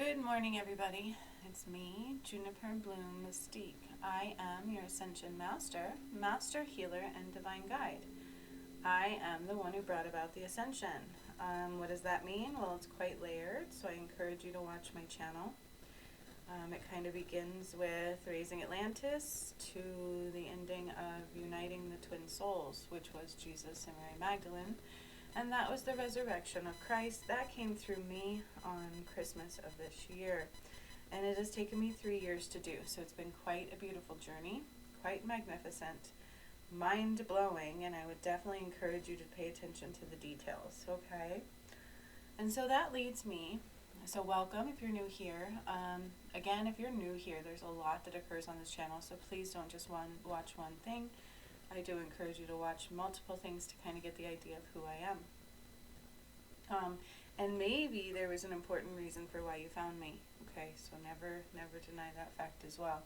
Good morning, everybody. It's me, Juniper Bloom Mystique. I am your Ascension Master, Master Healer, and Divine Guide. I am the one who brought about the Ascension. What does that mean? Well, it's quite layered, so I encourage you to watch my channel. It kind of begins with raising Atlantis to the ending of uniting the twin souls, which was Jesus and Mary Magdalene. And that was the resurrection of Christ. That came through me on Christmas of this year. And it has taken me 3 years to do. So it's been quite a beautiful journey, quite magnificent, mind-blowing, and I would definitely encourage you to pay attention to the details, okay? And so that leads me, so welcome if you're new here. Again, if you're new here, there's a lot that occurs on this channel, so please don't just watch one thing. I do encourage you to watch multiple things to kind of get the idea of who I am. And maybe there was an important reason for why you found me. Okay, so never deny that fact as well.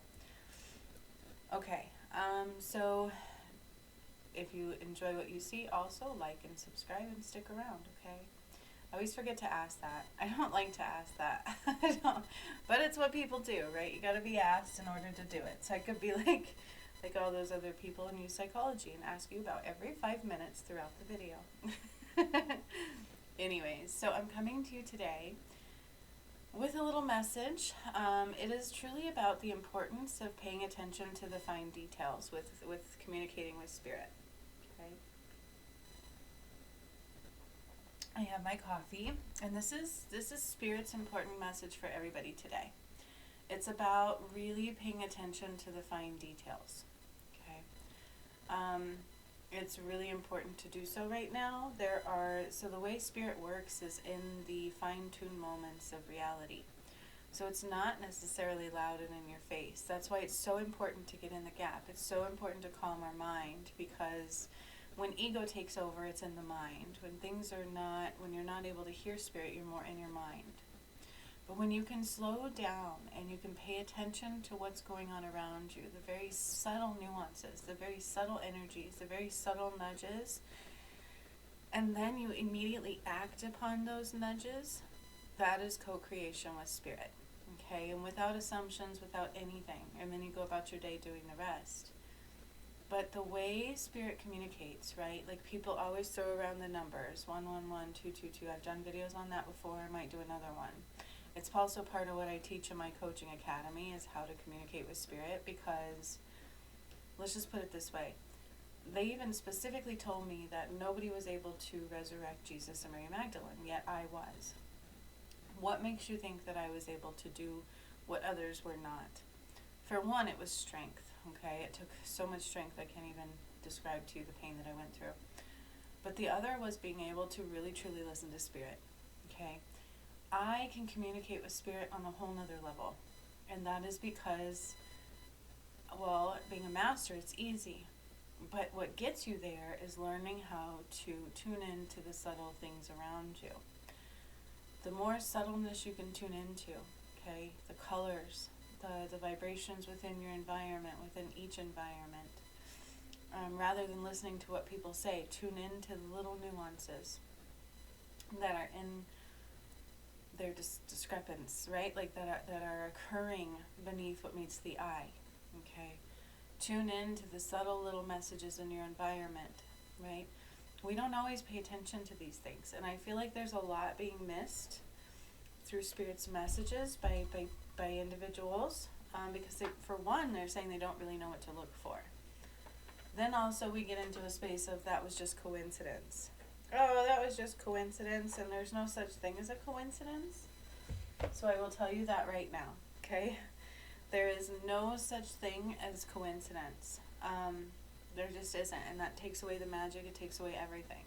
Okay, so if you enjoy what you see, also like and subscribe and stick around, okay? I always forget to ask that. I don't like to ask that. I don't, but it's what people do, right? You gotta be asked in order to do it. So I could be like all those other people and use psychology and ask you about every 5 minutes throughout the video. Anyways, so I'm coming to you today with a little message. It is truly about the importance of paying attention to the fine details with communicating with spirit. Okay. I have my coffee, and this is Spirit's important message for everybody today. It's about really paying attention to the fine details. It's really important to do so right now. So the way Spirit works is in the fine-tuned moments of reality. So it's not necessarily loud and in your face. That's why it's so important to get in the gap. It's so important to calm our mind, because when ego takes over, it's in the mind. When you're not able to hear Spirit, you're more in your mind. But when you can slow down and you can pay attention to what's going on around you, the very subtle nuances, the very subtle energies, the very subtle nudges, and then you immediately act upon those nudges, that is co-creation with Spirit. Okay, and without assumptions, without anything, and then you go about your day doing the rest. But the way Spirit communicates, right? Like people always throw around the numbers, 111, 222. I've done videos on that before. I might do another one. It's also part of what I teach in my coaching academy, is how to communicate with Spirit, because let's just put it this way. They even specifically told me that nobody was able to resurrect Jesus and Mary Magdalene, yet I was. What makes you think that I was able to do what others were not? For one, it was strength, okay? It took so much strength I can't even describe to you the pain that I went through. But the other was being able to really truly listen to Spirit, okay? I can communicate with Spirit on a whole nother level. And that is because, well, being a master, it's easy. But what gets you there is learning how to tune into the subtle things around you. The more subtleness you can tune into, okay, the colors, the vibrations within your environment, within each environment, rather than listening to what people say, tune into the little nuances that are in their discrepancies, right? Like that are occurring beneath what meets the eye, okay? Tune in to the subtle little messages in your environment, right? We don't always pay attention to these things, and I feel like there's a lot being missed through Spirit's messages by individuals, because for one, they're saying they don't really know what to look for. Then also we get into a space of that was just coincidence. Oh, that was just coincidence, and there's no such thing as a coincidence. So I will tell you that right now, okay? There is no such thing as coincidence. There just isn't, and that takes away the magic. It takes away everything.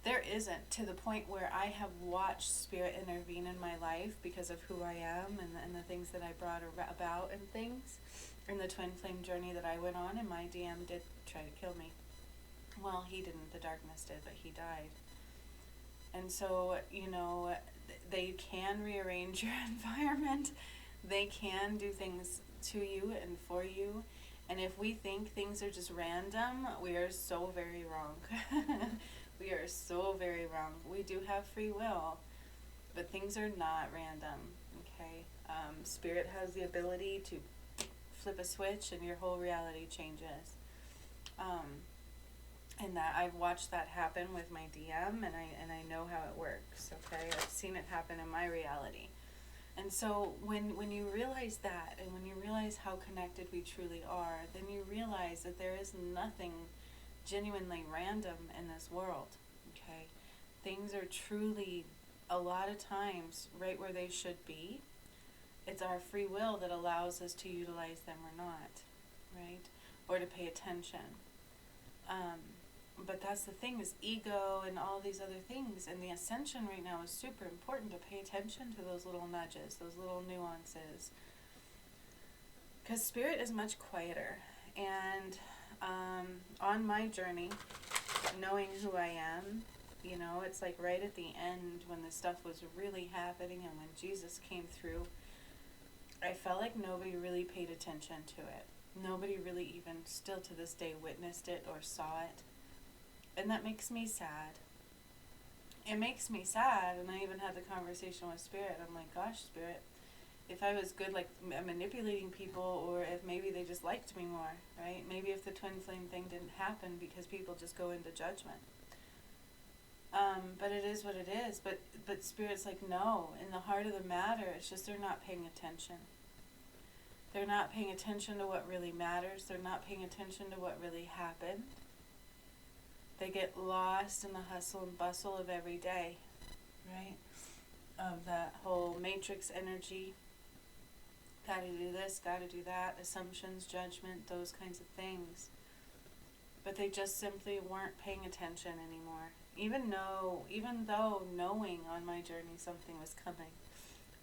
There isn't, to the point where I have watched Spirit intervene in my life because of who I am and the things that I brought about and things. In the twin flame journey that I went on, and my DM did try to kill me. Well, he didn't, the darkness did, but he died. And so, they can rearrange your environment. They can do things to you and for you. And if we think things are just random, we are so very wrong. We are so very wrong. We do have free will, but things are not random. Okay, spirit has the ability to flip a switch and your whole reality changes. And that I've watched that happen with my DM, and I know how it works. Okay, I've seen it happen in my reality. And so when you realize that, and when you realize how connected we truly are, then you realize that there is nothing genuinely random in this world. Okay, things are truly, a lot of times, right where they should be. It's our free will that allows us to utilize them or not, right? Or to pay attention. But that's the thing, is ego and all these other things. And the ascension right now is super important to pay attention to those little nudges, those little nuances. Because spirit is much quieter. And on my journey, knowing who I am, you know, it's like right at the end when this stuff was really happening and when Jesus came through, I felt like nobody really paid attention to it. Nobody really even still to this day witnessed it or saw it. And that makes me sad. It makes me sad, and I even had the conversation with Spirit. I'm like, gosh, Spirit, if I was good like manipulating people, or if maybe they just liked me more, right? Maybe if the twin flame thing didn't happen because people just go into judgment. But it is what it is. But Spirit's like, no, in the heart of the matter, it's just they're not paying attention. They're not paying attention to what really matters. They're not paying attention to what really happened. They get lost in the hustle and bustle of every day, right? Of that whole matrix energy. Gotta do this, gotta do that, assumptions, judgment, those kinds of things. But they just simply weren't paying attention anymore. Even though knowing on my journey something was coming.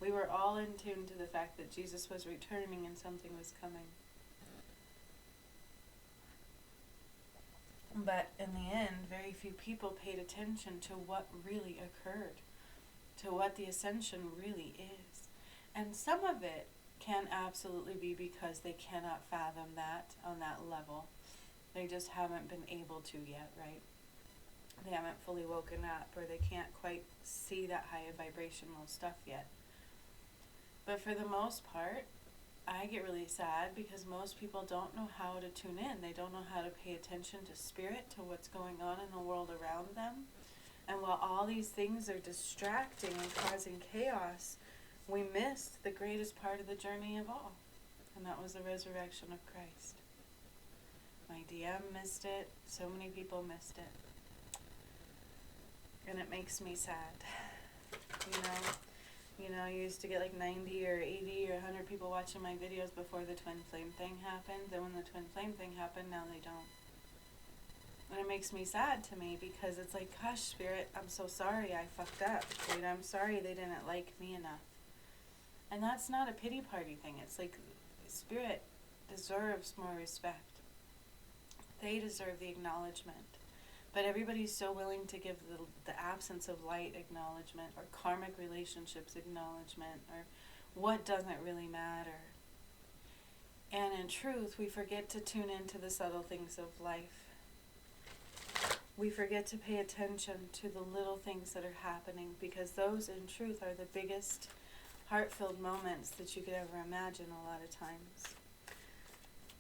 We were all in tune to the fact that Jesus was returning and something was coming. But in the end, very few people paid attention to what really occurred, to what the ascension really is. And some of it can absolutely be because they cannot fathom that on that level. They just haven't been able to yet, right? They haven't fully woken up, or they can't quite see that higher vibrational stuff yet. But for the most part, I get really sad because most people don't know how to tune in. They don't know how to pay attention to spirit, to what's going on in the world around them. And while all these things are distracting and causing chaos, we missed the greatest part of the journey of all. And that was the resurrection of Christ. My DM missed it. So many people missed it. And it makes me sad. You know, you used to get like 90 or 80 or 100 people watching my videos before the twin flame thing happened. Then when the twin flame thing happened, now they don't. And it makes me sad to me because it's like, gosh, Spirit, I'm so sorry I fucked up. Dude, I'm sorry they didn't like me enough. And that's not a pity party thing. It's like Spirit deserves more respect. They deserve the acknowledgement. But everybody's so willing to give the absence of light acknowledgement, or karmic relationships acknowledgement, or what doesn't really matter. And in truth, we forget to tune into the subtle things of life. We forget to pay attention to the little things that are happening, because those in truth are the biggest heart-filled moments that you could ever imagine a lot of times.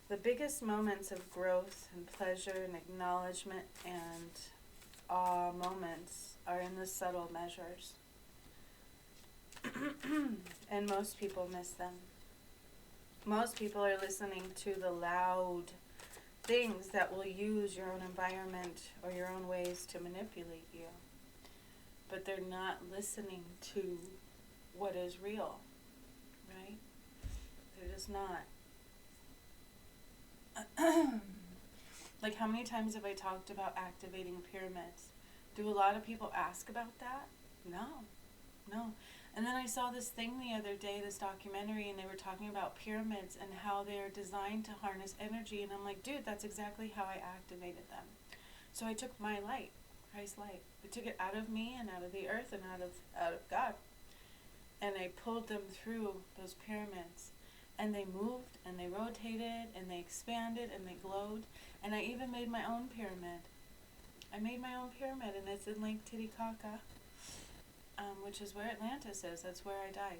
The biggest moments of growth and pleasure and acknowledgement and awe moments are in the subtle measures. And most people miss them. Most people are listening to the loud things that will use your own environment or your own ways to manipulate you. But they're not listening to what is real, right? They're just not. Like, how many times have I talked about activating pyramids? Do a lot of people ask about that? No. And then I saw this thing the other day, this documentary, and they were talking about pyramids and how they're designed to harness energy. And I'm like, dude, that's exactly how I activated them. So I took my light, Christ's light. I took it out of me and out of the earth and out of God. And I pulled them through those pyramids. And they moved, and they rotated, and they expanded, and they glowed. And I even made my own pyramid. I made my own pyramid, and it's in Lake Titicaca, which is where Atlantis is. That's where I died.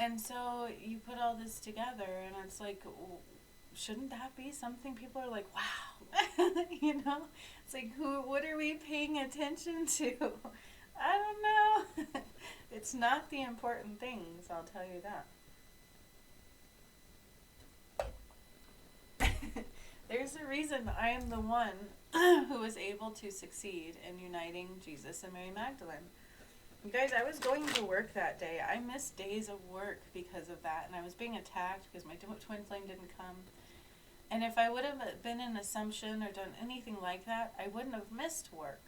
And so you put all this together, and it's like, shouldn't that be something people are like, wow, you know? It's like, what are we paying attention to? I don't know. It's not the important things, I'll tell you that. There's a reason I am the one who was able to succeed in uniting Jesus and Mary Magdalene. You guys, I was going to work that day. I missed days of work because of that, and I was being attacked because my twin flame didn't come. And if I would have been in Assumption or done anything like that, I wouldn't have missed work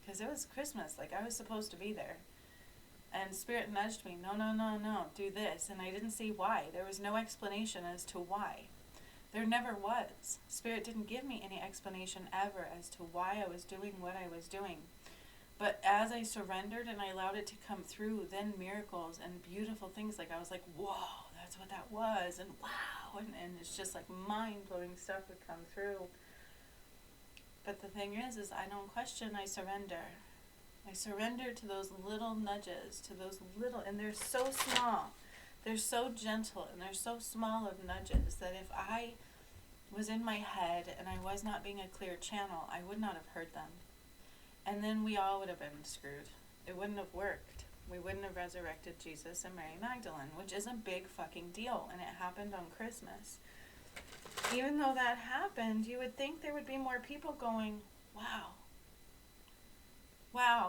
because it was Christmas. Like, I was supposed to be there. And Spirit nudged me, no, do this. And I didn't see why. There was no explanation as to why. There never was. Spirit didn't give me any explanation ever as to why I was doing what I was doing. But as I surrendered and I allowed it to come through, then miracles and beautiful things, like I was like, whoa, that's what that was, and wow, and it's just like mind-blowing stuff would come through. But the thing is I don't question, I surrender. I surrender to those little nudges, to those little, and they're so small. They're so gentle, and they're so small of nudges that if I was in my head and I was not being a clear channel, I would not have heard them. And then we all would have been screwed. It wouldn't have worked. We wouldn't have resurrected Jesus and Mary Magdalene, which is a big fucking deal, and it happened on Christmas. Even though that happened, you would think there would be more people going, wow,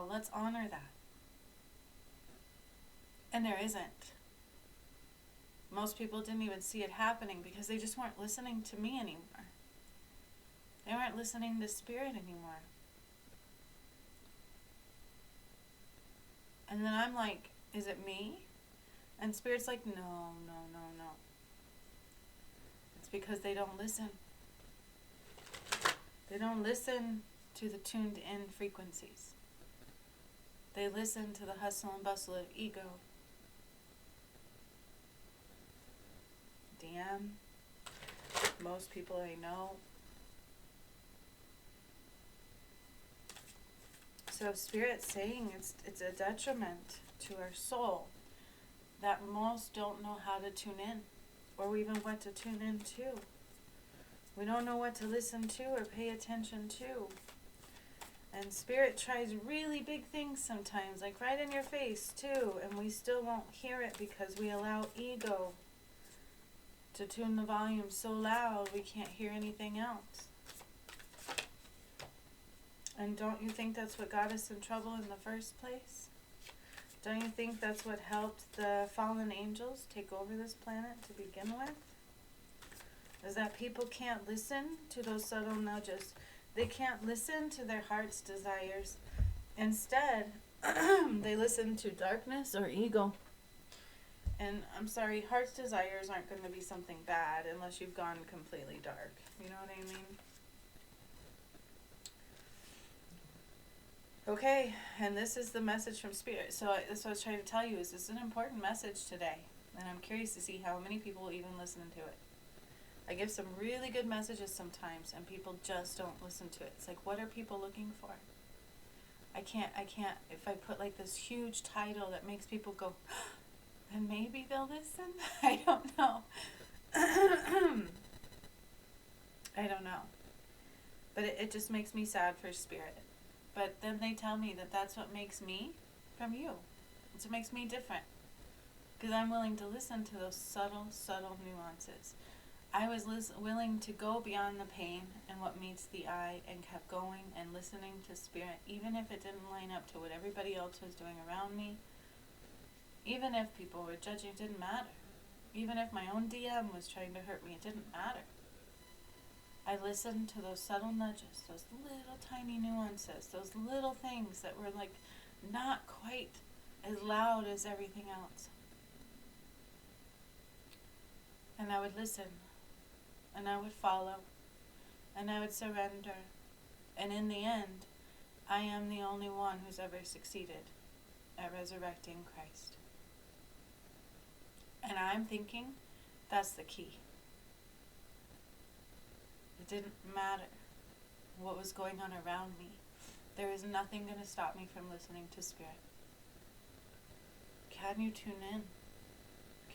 let's honor that. And there isn't. Most people didn't even see it happening because they just weren't listening to me anymore. They weren't listening to Spirit anymore. And then I'm like, is it me? And Spirit's like, no. It's because they don't listen. They don't listen to the tuned in frequencies. They listen to the hustle and bustle of ego. Damn. Most people I know. So Spirit's saying it's a detriment to our soul that most don't know how to tune in, or even what to tune in to. We don't know what to listen to or pay attention to. And Spirit tries really big things sometimes, like right in your face too, and we still won't hear it because we allow ego to tune the volume so loud we can't hear anything else. And don't you think that's what got us in trouble in the first place? Don't you think that's what helped the fallen angels take over this planet to begin with? Is that people can't listen to those subtle nudges. They can't listen to their heart's desires. Instead, they listen to darkness or ego. And I'm sorry, heart's desires aren't going to be something bad unless you've gone completely dark. You know what I mean? Okay, and this is the message from Spirit. So that's what I was trying to tell you, is this is an important message today. And I'm curious to see how many people will even listen to it. I give some really good messages sometimes, and people just don't listen to it. It's like, what are people looking for? I can't, if I put like this huge title that makes people go, then maybe they'll listen? I don't know. I don't know. But it just makes me sad for Spirit. But then they tell me that that's what makes me from you. It's what makes me different. Because I'm willing to listen to those subtle nuances. I was willing to go beyond the pain and what meets the eye, and kept going and listening to Spirit, even if it didn't line up to what everybody else was doing around me. Even if people were judging, it didn't matter. Even if my own DM was trying to hurt me, it didn't matter. I listened to those subtle nudges, those little tiny nuances, those little things that were like not quite as loud as everything else. And I would listen, and I would follow, and I would surrender. And in the end, I am the only one who's ever succeeded at resurrecting Christ. And I'm thinking that's the key. It didn't matter what was going on around me. There is nothing going to stop me from listening to Spirit. Can you tune in?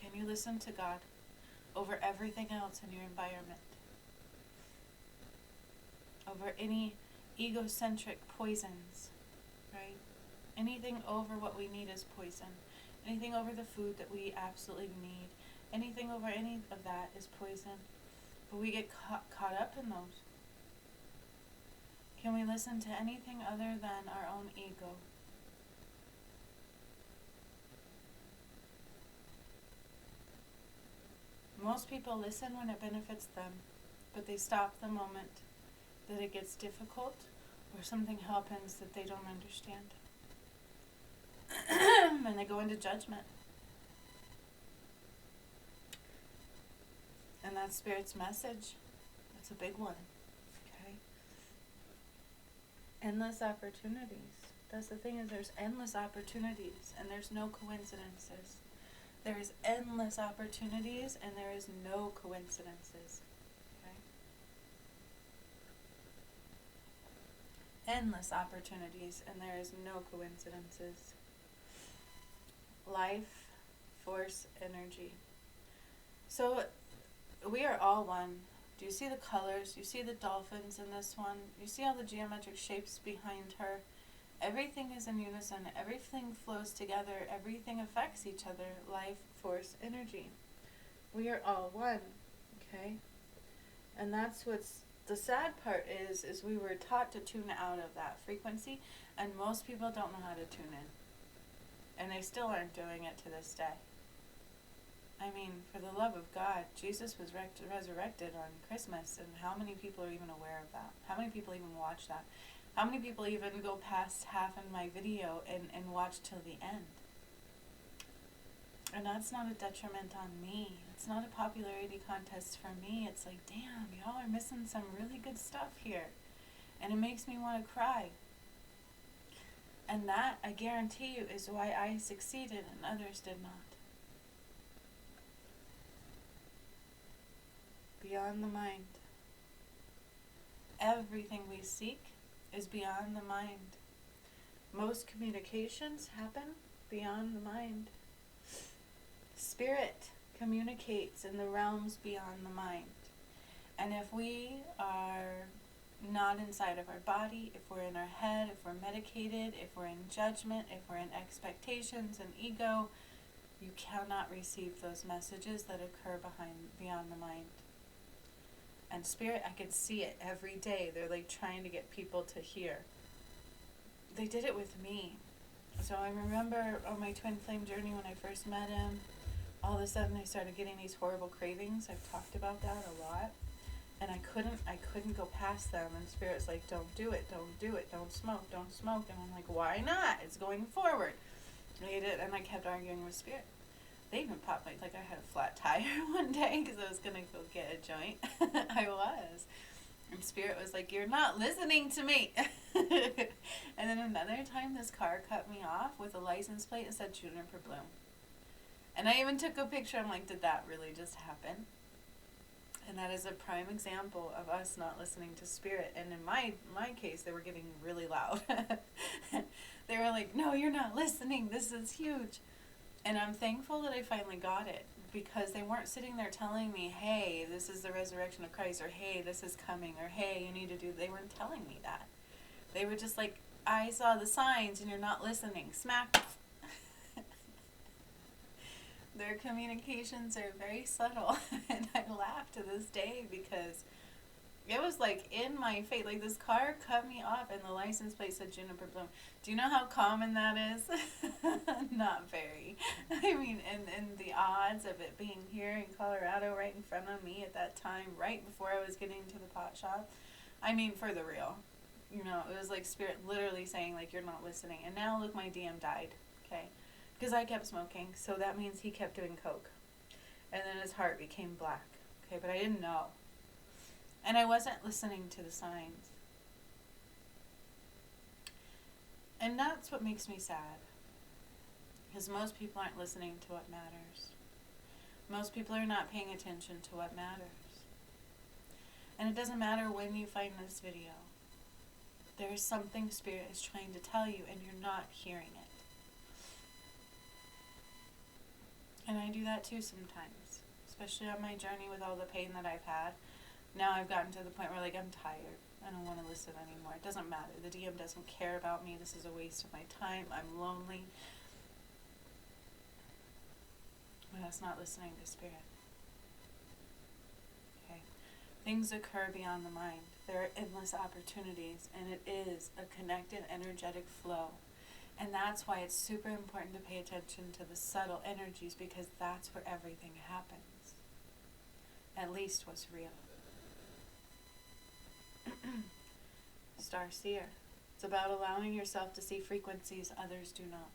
Can you listen to God over everything else in your environment? Over any egocentric poisons, right? Anything over what we need is poison. Anything over the food that we absolutely need. Anything over any of that is poison. But we get caught up in those. Can we listen to anything other than our own ego? Most people listen when it benefits them, but they stop the moment that it gets difficult or something happens that they don't understand. And they go into judgment. And that's Spirit's message. It's a big one. Okay? Endless opportunities. That's the thing, is there's endless opportunities and there's no coincidences. There's endless opportunities and there is no coincidences. Okay? Endless opportunities and there is no coincidences. Life, force, energy. So we are all one. Do you see the colors? You see the dolphins in this one? You see all the geometric shapes behind her? Everything is in unison. Everything flows together. Everything affects each other. Life, force, energy. We are all one. Okay? And that's what's the sad part is we were taught to tune out of that frequency, and most people don't know how to tune in. And they still aren't doing it to this day. I mean, for the love of God, Jesus was resurrected on Christmas, and how many people are even aware of that? How many people even watch that? How many people even go past half in my video and watch till the end? And that's not a detriment on me. It's not a popularity contest for me. It's like, damn, y'all are missing some really good stuff here. And it makes me want to cry. And that, I guarantee you, is why I succeeded and others did not. Beyond the mind. Everything we seek is beyond the mind. Most communications happen beyond the mind. Spirit communicates in the realms beyond the mind. And if we are not inside of our body, if we're in our head, if we're medicated, if we're in judgment, if we're in expectations and ego, you cannot receive those messages that occur beyond the mind. And Spirit, I could see it every day. They're like trying to get people to hear. They did it with me. So I remember on my twin flame journey when I first met him, all of a sudden I started getting these horrible cravings. I've talked about that a lot. And I couldn't go past them. And Spirit's like, don't do it, don't smoke. And I'm like, why not? It's going forward. And I did, and I kept arguing with Spirit. They even popped like I had a flat tire one day because I was going to go get a joint. I was. And Spirit was like, you're not listening to me. And then another time this car cut me off with a license plate that said Juniper Bloom. And I even took a picture. I'm like, did that really just happen? And that is a prime example of us not listening to Spirit. And in my case, they were getting really loud. They were like, no, you're not listening. This is huge. And I'm thankful that I finally got it, because they weren't sitting there telling me, hey, this is the resurrection of Christ, or hey, this is coming, or hey, you need to do. They weren't telling me that. They were just like, I saw the signs and you're not listening. Smack. Their communications are very subtle. And I laugh to this day because it was like in my face. Like, this car cut me off and the license plate said Juniper Bloom. Do you know how common that is? Not very. I mean, and the odds of it being here in Colorado right in front of me at that time, right before I was getting to the pot shop. I mean, for the real. You know, it was like Spirit literally saying, like, you're not listening. And now, look, my DM died. Okay? Because I kept smoking, so that means he kept doing coke. And then his heart became black. Okay, but I didn't know. And I wasn't listening to the signs. And that's what makes me sad. Because most people aren't listening to what matters. Most people are not paying attention to what matters. And it doesn't matter when you find this video. There is something Spirit is trying to tell you and you're not hearing it. And I do that too sometimes, especially on my journey with all the pain that I've had. Now I've gotten to the point where, like, I'm tired. I don't want to listen anymore. It doesn't matter. The DM doesn't care about me. This is a waste of my time. I'm lonely. But that's not listening to Spirit. Okay. Things occur beyond the mind. There are endless opportunities, and it is a connected, energetic flow. And that's why it's super important to pay attention to the subtle energies, because that's where everything happens. At least what's real. Starseer. It's about allowing yourself to see frequencies others do not.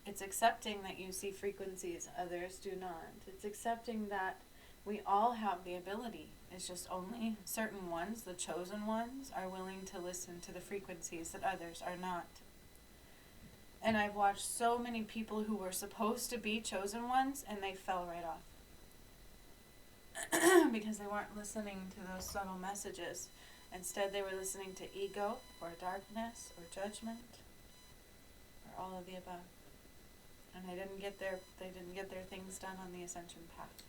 It's accepting that you see frequencies others do not. It's accepting that we all have the ability. It's just only certain ones, the chosen ones, are willing to listen to the frequencies that others are not. And I've watched so many people who were supposed to be chosen ones, and they fell right off. Because they weren't listening to those subtle messages. Instead, they were listening to ego, or darkness, or judgment, or all of the above. And they didn't get their things done on the ascension path.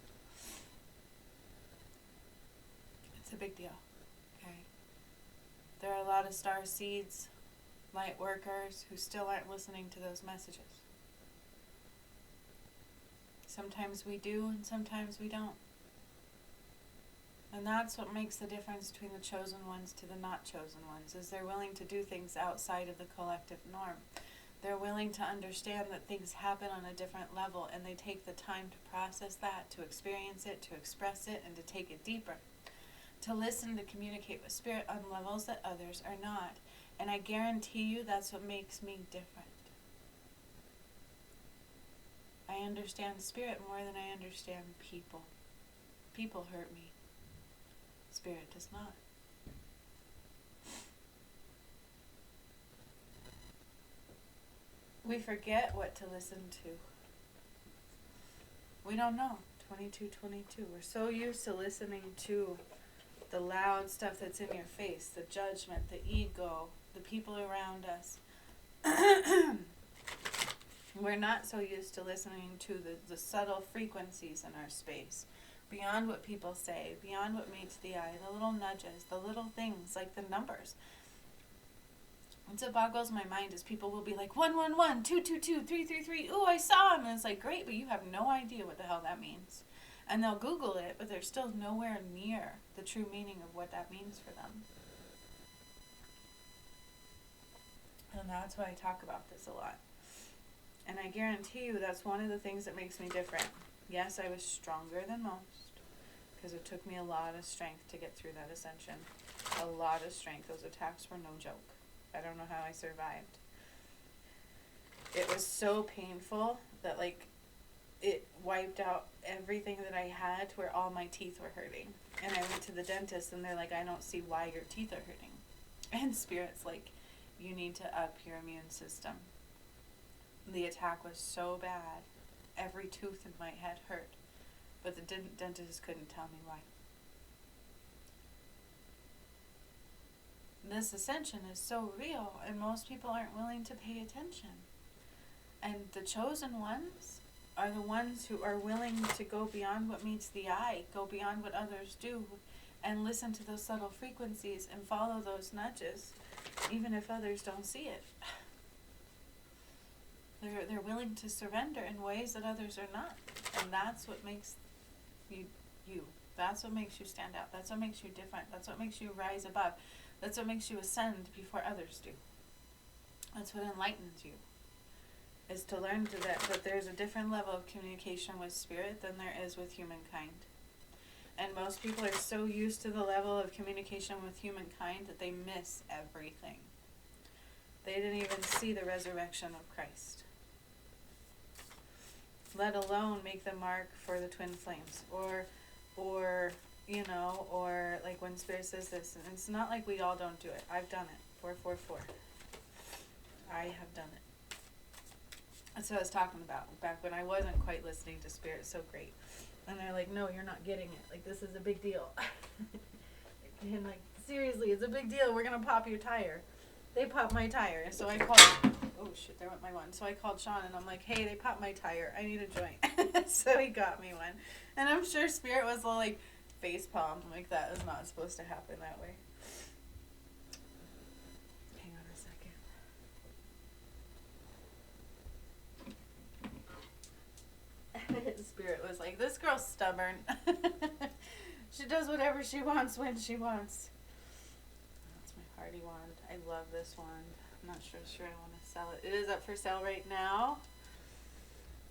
It's a big deal. Okay. There are a lot of star seeds, light workers, who still aren't listening to those messages. Sometimes we do, and sometimes we don't. And that's what makes the difference between the chosen ones to the not chosen ones, is they're willing to do things outside of the collective norm. They're willing to understand that things happen on a different level, and they take the time to process that, to experience it, to express it, and to take it deeper. To listen, to communicate with Spirit on levels that others are not. And I guarantee you that's what makes me different. I understand Spirit more than I understand people. People hurt me. Spirit does not. We forget what to listen to. We don't know. 2222. We're so used to listening to the loud stuff that's in your face, the judgment, the ego, the people around us. We're not so used to listening to the subtle frequencies in our space. Beyond what people say, beyond what meets the eye, the little nudges, the little things like the numbers. What's what boggles my mind is people will be like 111, 222, 333. Ooh, I saw him. And it's like, great, but you have no idea what the hell that means. And they'll Google it, but they're still nowhere near the true meaning of what that means for them. And that's why I talk about this a lot. And I guarantee you that's one of the things that makes me different. Yes, I was stronger than most, because it took me a lot of strength to get through that ascension. A lot of strength. Those attacks were no joke. I don't know how I survived. It was so painful that, like, it wiped out everything that I had to where all my teeth were hurting. And I went to the dentist, and they're like, I don't see why your teeth are hurting. And Spirit's like, you need to up your immune system. The attack was so bad. Every tooth in my head hurt. But the dentist couldn't tell me why. This ascension is so real, and most people aren't willing to pay attention. And the chosen ones are the ones who are willing to go beyond what meets the eye, go beyond what others do, and listen to those subtle frequencies and follow those nudges, even if others don't see it. They're willing to surrender in ways that others are not. And that's what makes you you. That's what makes you stand out. That's what makes you different. That's what makes you rise above. That's what makes you ascend before others do. That's what enlightens you. Is to learn that there's a different level of communication with Spirit than there is with humankind. And most people are so used to the level of communication with humankind that they miss everything. They didn't even see the resurrection of Christ. Let alone make the mark for the twin flames. Or like when Spirit says this, and it's not like we all don't do it. I've done it. 444. I have done it. That's what I was talking about back when I wasn't quite listening to Spirit so great. And they're like, no, you're not getting it. Like, this is a big deal. And like, seriously, it's a big deal. We're going to pop your tire. they popped my tire. So I called, oh shit, there went my one. So I called Sean and I'm like, hey, they popped my tire. I need a joint. So he got me one. And I'm sure Spirit was all like face palm. Like, that is not supposed to happen that way. Hang on a second. Spirit was like, this girl's stubborn. She does whatever she wants when she wants. That's my party wand. I love this wand. I'm not sure I want to sell it. It is up for sale right now.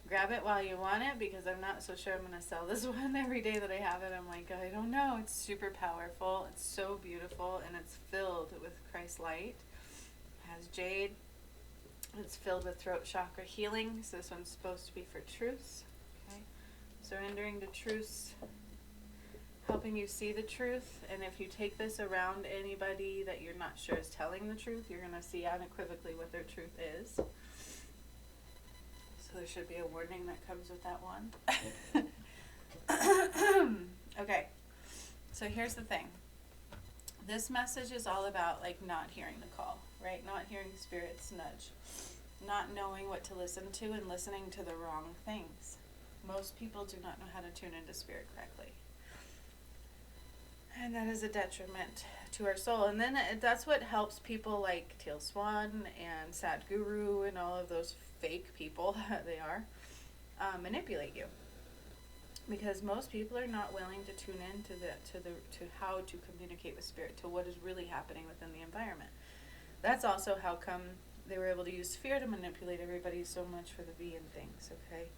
Grab it while you want it, because I'm not so sure I'm going to sell this one every day that I have it. I'm like, I don't know. It's super powerful. It's so beautiful, and it's filled with Christ light. It has jade. It's filled with throat chakra healing. So this one's supposed to be for truths. Okay. Surrendering to truths, helping you see the truth. And if you take this around anybody that you're not sure is telling the truth, you're going to see unequivocally what their truth is. So there should be a warning that comes with that one. Okay, so here's the thing. This message is all about like not hearing the call, right? Not hearing Spirit's nudge. Not knowing what to listen to and listening to the wrong things. Most people do not know how to tune into Spirit correctly. And that is a detriment to our soul. And then that's what helps people like Teal Swan and Sadhguru and all of those fake people, they are, manipulate you. Because most people are not willing to tune in to how to communicate with Spirit, to what is really happening within the environment. That's also how come they were able to use fear to manipulate everybody so much for the V and things, okay?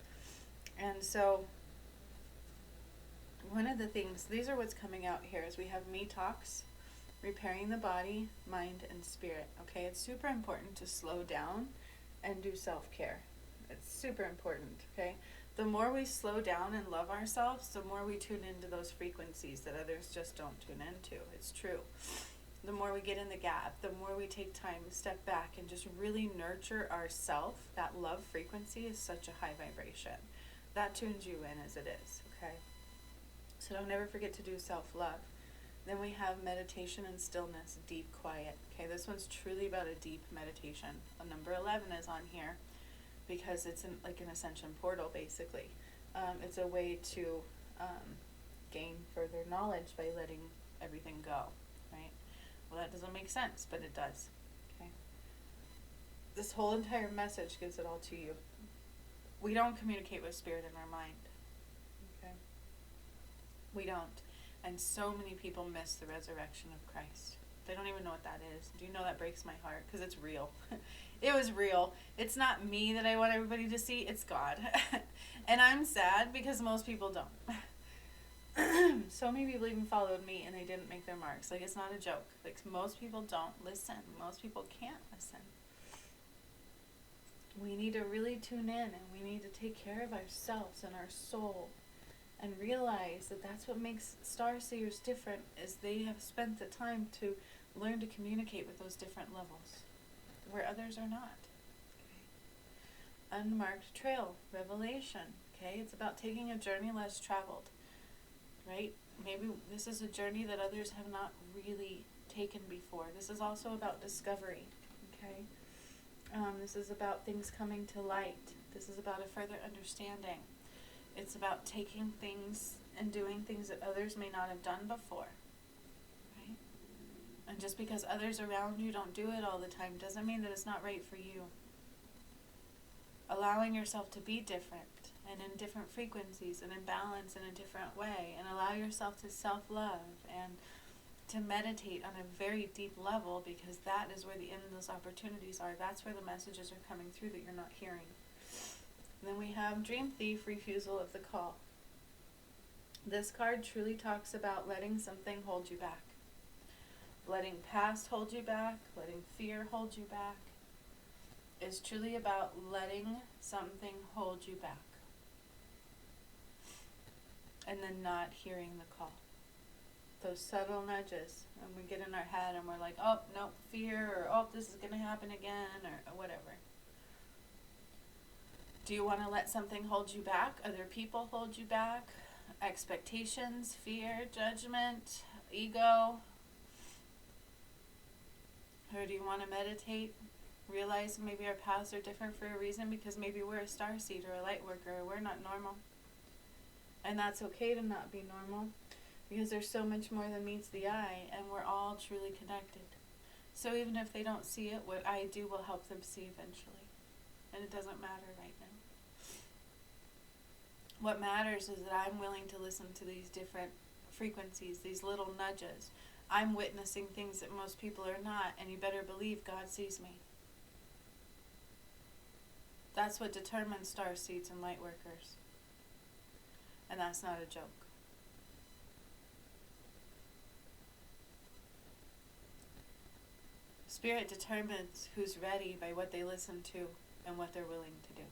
And so one of the things, these are what's coming out here, is we have Me Talks, repairing the body, mind, and spirit, okay? It's super important to slow down and do self-care. It's super important, okay? The more we slow down and love ourselves, the more we tune into those frequencies that others just don't tune into. It's true. The more we get in the gap, the more we take time to step back and just really nurture ourself. That love frequency is such a high vibration. That tunes you in as it is, okay? So don't ever forget to do self-love. Then we have meditation and stillness, deep quiet. Okay, this one's truly about a deep meditation. Number 11 is on here because it's like an ascension portal, basically. It's a way to gain further knowledge by letting everything go, right? Well, that doesn't make sense, but it does. Okay. This whole entire message gives it all to you. We don't communicate with Spirit in our mind. Okay. We don't. And so many people miss the resurrection of Christ. They don't even know what that is. Do you know that breaks my heart? Because it's real. It was real. It's not me that I want everybody to see. It's God. And I'm sad because most people don't. So many people even followed me and they didn't make their marks. Like, it's not a joke. Like, most people don't listen. Most people can't listen. We need to really tune in, and we need to take care of ourselves and our soul and realize that that's what makes Starseers different, is they have spent the time to learn to communicate with those different levels where others are not. Okay. Unmarked trail, revelation. Okay, it's about taking a journey less traveled. Right? Maybe this is a journey that others have not really taken before. This is also about discovery. Okay? This is about things coming to light. This is about a further understanding. It's about taking things and doing things that others may not have done before. Right? And just because others around you don't do it all the time doesn't mean that it's not right for you. Allowing yourself to be different and in different frequencies and in balance in a different way, and allow yourself to self-love and to meditate on a very deep level, because that is where the endless opportunities are. That's where the messages are coming through that you're not hearing. And then we have Dream Thief, refusal of the call. This card truly talks about letting something hold you back. Letting past hold you back, letting fear hold you back. It's truly about letting something hold you back. And then not hearing the call. Those subtle nudges. And we get in our head and we're like, oh, no, fear, or oh, this is going to happen again, or whatever. Do you want to let something hold you back? Other people hold you back? Expectations, fear, judgment, ego? Or Or do you want to meditate? Realize maybe our paths are different for a reason, because maybe we're a star seed or a light worker, or we're not normal. And that's okay to not be normal, because there's so much more than meets the eye, and we're all truly connected. So even if they don't see it, what I do will help them see eventually. And it doesn't matter right now. What matters is that I'm willing to listen to these different frequencies, these little nudges. I'm witnessing things that most people are not, and you better believe God sees me. That's what determines star seeds and light workers. And that's not a joke. Spirit determines who's ready by what they listen to and what they're willing to do.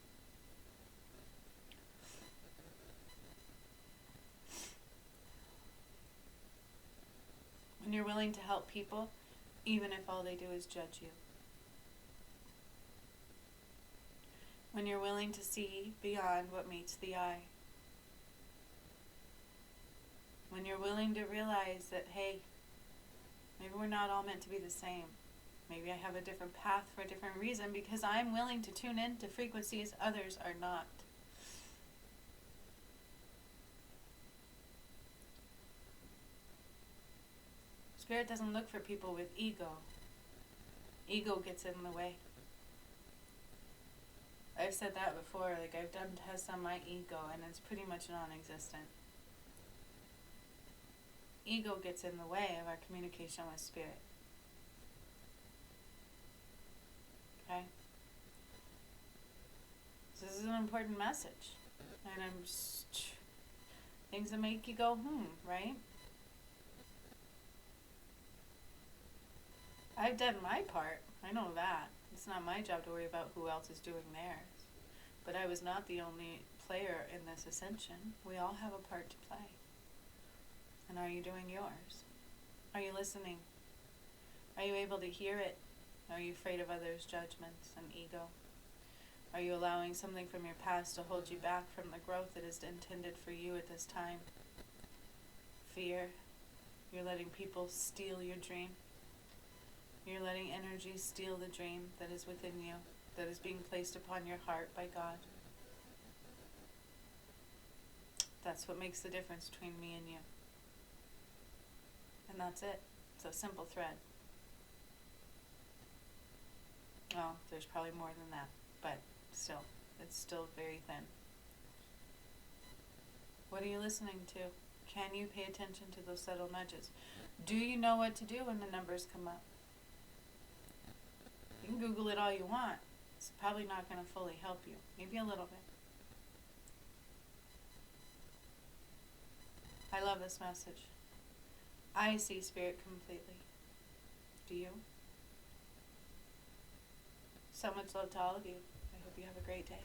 When you're willing to help people, even if all they do is judge you. When you're willing to see beyond what meets the eye. When you're willing to realize that, hey, maybe we're not all meant to be the same. Maybe I have a different path for a different reason, because I'm willing to tune in to frequencies others are not. Spirit doesn't look for people with ego. Ego gets in the way. I've said that before, like I've done tests on my ego and it's pretty much non-existent. Ego gets in the way of our communication with Spirit. Okay? So this is an important message. And I'm just, things that make you go, right? I've done my part. I know that. It's not my job to worry about who else is doing theirs. But I was not the only player in this ascension. We all have a part to play. And are you doing yours? Are you listening? Are you able to hear it? Are you afraid of others' judgments and ego? Are you allowing something from your past to hold you back from the growth that is intended for you at this time? Fear. You're letting people steal your dream. You're letting energy steal the dream that is within you, that is being placed upon your heart by God. That's what makes the difference between me and you. And that's it. It's a simple thread. Well, there's probably more than that, but still, it's still very thin. What are you listening to? Can you pay attention to those subtle nudges? Do you know what to do when the numbers come up? You can Google it all you want. It's probably not going to fully help you. Maybe a little bit. I love this message. I see Spirit completely. Do you? So much love to all of you. I hope you have a great day.